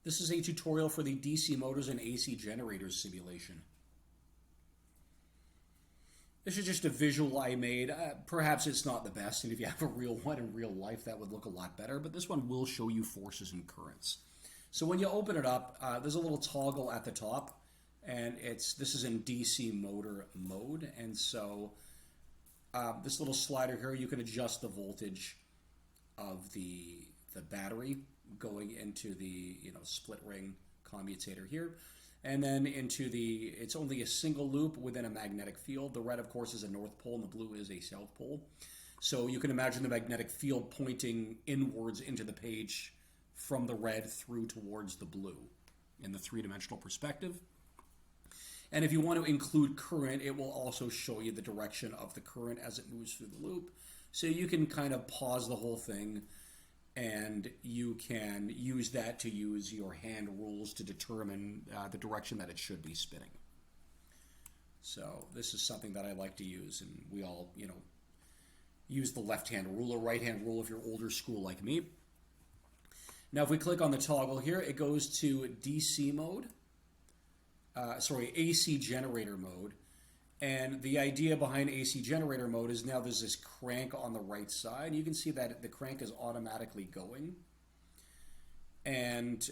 This is a tutorial for the DC motors and AC generators simulation. This is just a visual I made. Perhaps it's not the best, and if you have a real one in real life, that would look a lot better, but this one will show you forces and currents. So when you open it up, there's a little toggle at the top, and this is in DC motor mode, and so this little slider here, you can adjust the voltage of the battery going into the split ring commutator here, and then into it's only a single loop within a magnetic field. The red, of course, is a north pole, and the blue is a south pole. So you can imagine the magnetic field pointing inwards into the page from the red through towards the blue in the three-dimensional perspective. And if you want to include current, it will also show you the direction of the current as it moves through the loop. So you can kind of pause the whole thing, and you can use that to use your hand rules to determine the direction that it should be spinning. So this is something that I like to use, and we all, use the left-hand rule or right-hand rule if you're older school like me. Now if we click on the toggle here, it goes to DC mode, AC generator mode. And the idea behind AC generator mode is now there's this crank on the right side. You can see that the crank is automatically going. And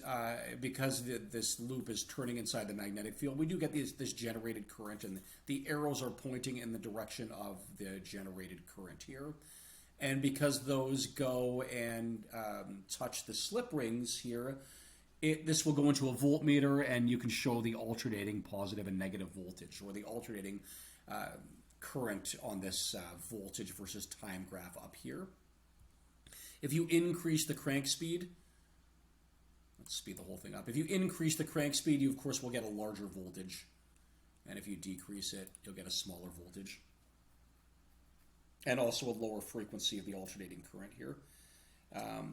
because this loop is turning inside the magnetic field, we do get this generated current, and the arrows are pointing in the direction of the generated current here. And because those go and touch the slip rings here, this will go into a voltmeter, and you can show the alternating positive and negative voltage, or the alternating current on this voltage versus time graph up here. If you increase the crank speed, let's speed the whole thing up. If you increase the crank speed, you of course will get a larger voltage. And if you decrease it, you'll get a smaller voltage. And also a lower frequency of the alternating current here.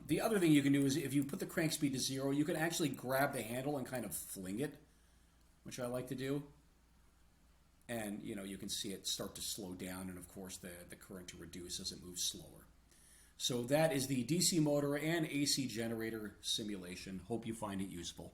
The other thing you can do is if you put the crank speed to 0, you can actually grab the handle and kind of fling it, which I like to do. And you can see it start to slow down, and of course the current to reduce as it moves slower. So that is the DC motor and AC generator simulation. Hope you find it useful.